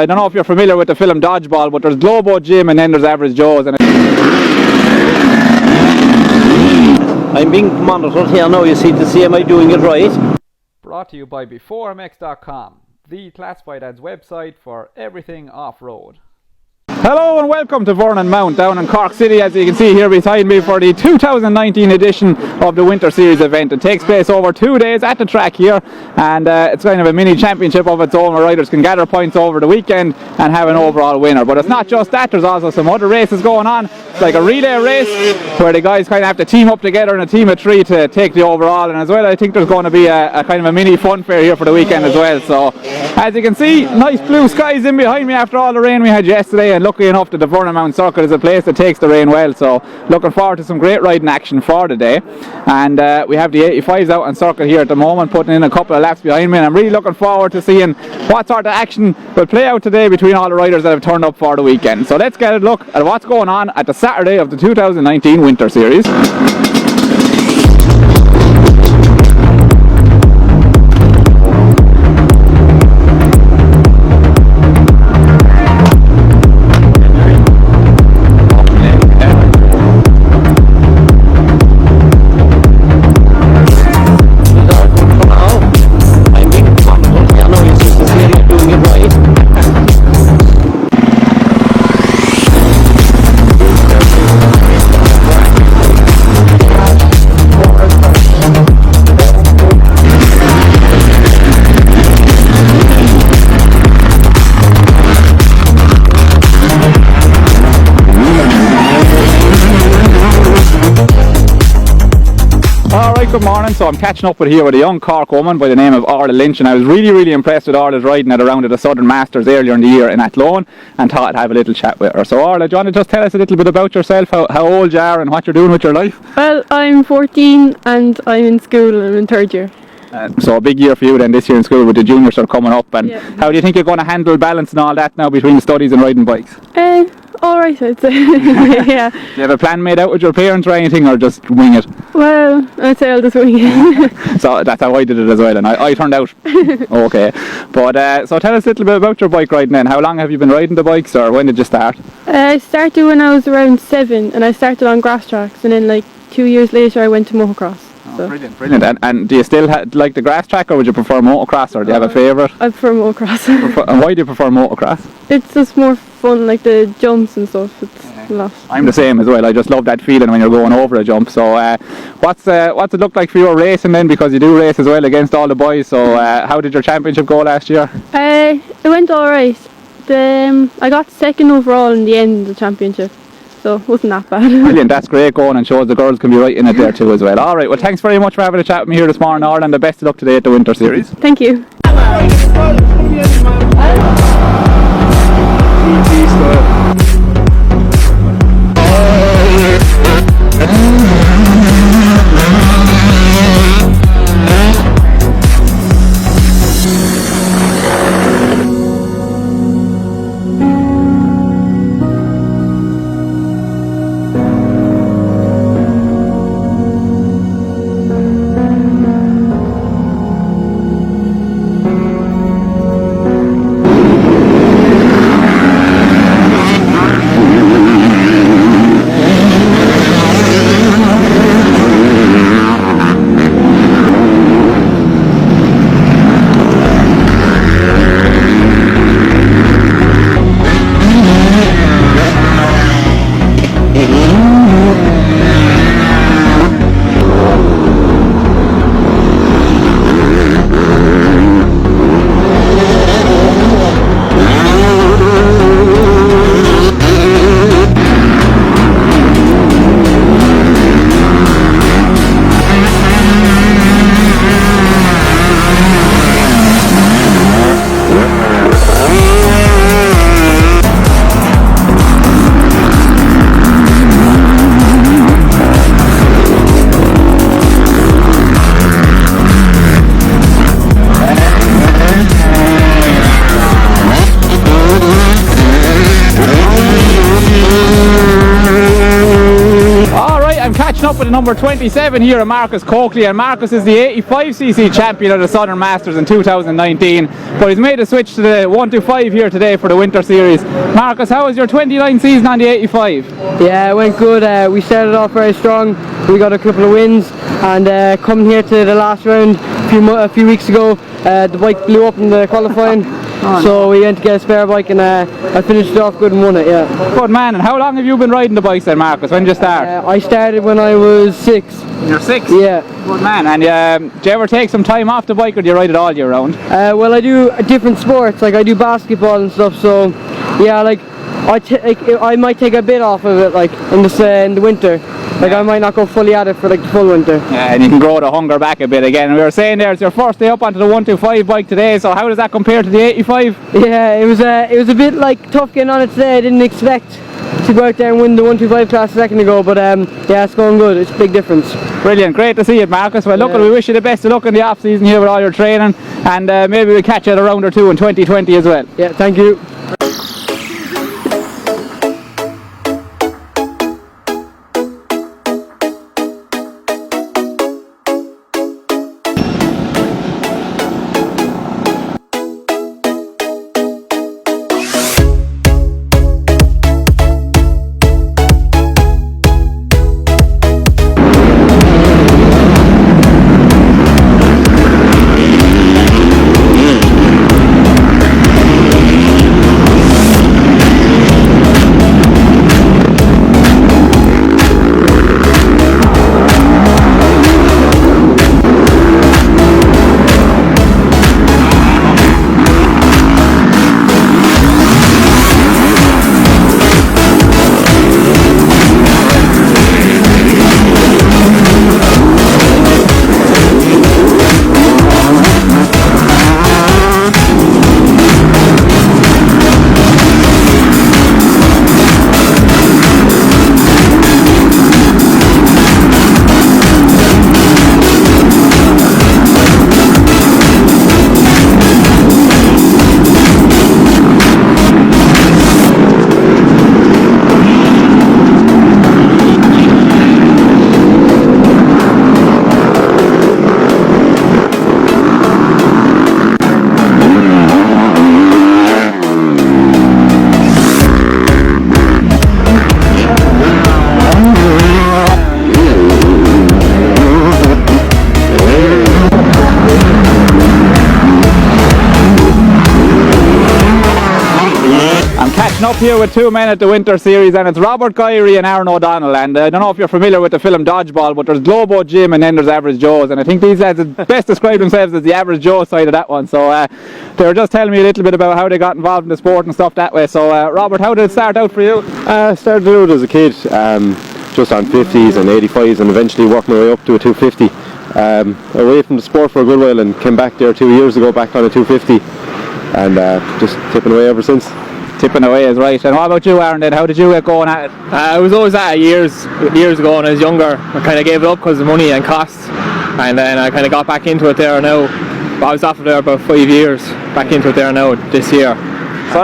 I don't know if you're familiar with the film Dodgeball, but there's Globo Jim and then there's Average Joe's. And I'm being monitored here now, you see, to see am I doing it right. Brought to you by B4MX.com, the classified ads website for everything off-road. Hello and welcome to Vernon Mount down in Cork City, as you can see here beside me, for the 2019 edition of the Winter Series event. It takes place over 2 days at the track here, and it's kind of a mini championship of its own where riders can gather points over the weekend and have an overall winner. But it's not just that, there's also some other races going on. It's like a relay race where the guys kind of have to team up together in a team of 3 to take the overall, and as well I think there's going to be a kind of a mini fun fair here for the weekend as well. So as you can see, nice blue skies in behind me after all the rain we had yesterday, and lucky enough that the Vernon Mount Circuit is a place that takes the rain well, so looking forward to some great riding action for the day. And we have the 85s out on circuit here at the moment, putting in a couple of laps behind me, and I'm really looking forward to seeing what sort of action will play out today between all the riders that have turned up for the weekend. So let's get a look at what's going on at the Saturday of the 2019 Winter Series. Good morning. So I'm catching up here with a young Cork woman by the name of Orla Lynch, and I was really impressed with Orla's riding at a round of the Southern Masters earlier in the year in Athlone, and thought I'd have a little chat with her. So Orla, do you want to just tell us a little bit about yourself, how old you are and what you're doing with your life? Well, I'm 14 and I'm in school and I'm in 3rd year. So a big year for you then this year in school with the juniors sort of coming up, and yeah. How do you think you're going to handle balance and all that now between studies and riding bikes? Alright, I'd say. Yeah. Do you have a plan made out with your parents or anything, or just wing it? Well, I'd say I'll just wing it. So that's how I did it as well, and I turned out okay. But so tell us a little bit about your bike riding then. How long have you been riding the bikes, or when did you start? I started when I was around 7, and I started on grass tracks, and then like 2 years later I went to motocross. Oh, so. Brilliant. And do you still like the grass track, or would you prefer motocross, or do you have a favourite? I prefer motocross. And why do you prefer motocross? It's just more fun, like the jumps and stuff. It's a lot. I'm the same as well. I just love that feeling when you're going over a jump. So what's it look like for your racing then, because you do race as well against all the boys? So how did your championship go last year? It went alright. I got 2nd overall in the end of the championship, so it wasn't that bad. Brilliant, that's great going, and shows the girls can be right in it there too as well. Alright, well thanks very much for having a chat with me here this morning, Orla, and the best of luck today at the Winter Series. Thank you. catching up with the number 27 here at Marcus Coakley, and Marcus is the 85cc champion of the Southern Masters in 2019, but he's made a switch to the 125 here today for the Winter Series. Marcus, how was your 29 season on the 85? Yeah, it went good. We started off very strong. We got a couple of wins, and coming here to the last round a few weeks ago, the bike blew up in the qualifying. So we went to get a spare bike, and I finished it off good and won it, yeah. Good man. And how long have you been riding the bikes then, Marcus? When did you start? I started when I was 6. You're 6? Yeah. Good man. And do you ever take some time off the bike, or do you ride it all year round? Well, I do different sports, like I do basketball and stuff, so yeah, like I might take a bit off of it, like in the winter. Like I might not go fully at it for like the full winter. Yeah, and you can grow the hunger back a bit again. And we were saying there, it's your first day up onto the 125 bike today, so how does that compare to the 85? Yeah, it was a bit like tough getting on it today. I didn't expect to go out there and win the 125 class a second ago, but yeah, it's going good. It's a big difference. Brilliant, great to see it, Marcus. Well, look, we wish you the best of luck in the off season here with all your training, and maybe we'll catch you at a round or two in 2020 as well. Yeah, thank you. Up here with two men at the Winter Series, and it's Robert Guiry and Aaron O'Donnell. And I don't know if you're familiar with the film Dodgeball, but there's Globo Jim and then there's Average Joe's, and I think these lads best describe themselves as the Average Joe side of that one. So they were just telling me a little bit about how they got involved in the sport and stuff that way. So Robert, how did it start out for you? Started out as a kid, just on 50s and 85s, and eventually worked my way up to a 250. Away from the sport for a good while, and came back there 2 years ago, back on a 250, and just tipping away ever since. Tipping away is right. And what about you, Aaron, then? How did you get going at it? I was always at it years ago when I was younger. I kind of gave it up because of money and costs, and then I kind of got back into it there now. But I was off of there about 5 years, back into it there now this year. So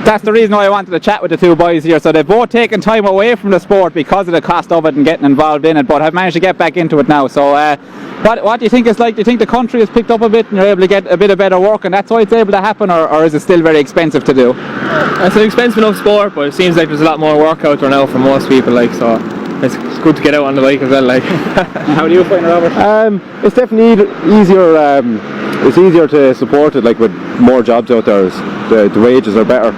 that's the reason why I wanted to chat with the two boys here. So they've both taken time away from the sport because of the cost of it and getting involved in it, but have managed to get back into it now. So what do you think it's like? Do you think the country has picked up a bit and you're able to get a bit of better work, and that's why it's able to happen, or is it still very expensive to do? It's an expensive enough sport, but it seems like there's a lot more work out there now for most people, like, so it's good to get out on the bike as well, like. How do you find it, Robert? It's definitely easier. It's easier to support it, like with more jobs out there. The wages are better,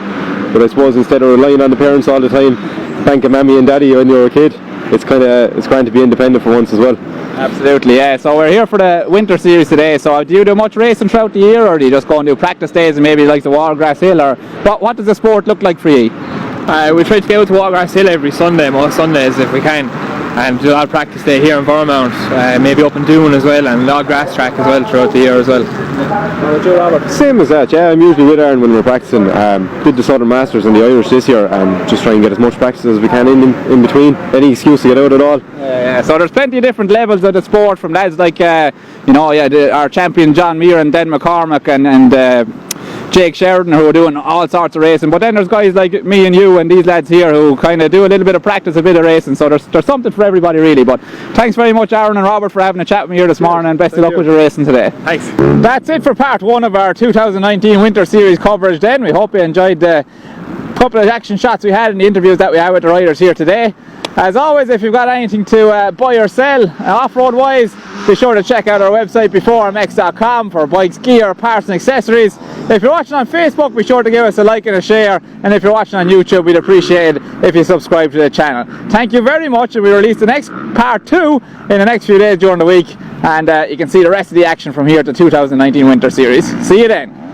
but I suppose instead of relying on the parents all the time, thanking mammy and daddy when you're a kid, it's going to be independent for once as well. Absolutely, yeah. So we're here for the Winter Series today. So do you do much racing throughout the year, or do you just go and do practice days and maybe like the Watergrass Hill, or what does the sport look like for you? We try to get out to Watergrass Hill every Sunday, most Sundays if we can, and do a lot of practice day here in Bournemouth, maybe up in Doon as well, and a lot of grass track as well throughout the year as well. How about you, Robert? Same as that, yeah. I'm usually with Aaron when we're practicing. Did the Southern Masters and the Irish this year, and just try and get as much practice as we can in between. Any excuse to get out at all. Yeah. So there's plenty of different levels of the sport, from lads like our champion John Muir and Den McCormack, and Jake Sheridan, who are doing all sorts of racing. But then there's guys like me and you and these lads here who kind of do a little bit of practice, a bit of racing. So there's something for everybody really. But thanks very much, Aaron and Robert, for having a chat with me here this morning, and best of luck with your racing today. Thanks. That's it for part 1 of our 2019 Winter Series coverage then. We hope you enjoyed the couple of action shots we had in the interviews that we had with the riders here today. As always, if you've got anything to buy or sell off-road wise, be sure to check out our website B4MX.com for bikes, gear, parts and accessories. If you're watching on Facebook, be sure to give us a like and a share, and if you're watching on YouTube, we'd appreciate it if you subscribe to the channel. Thank you very much, and we release the next part 2 in the next few days during the week, and you can see the rest of the action from here to 2019 Winter Series. See you then.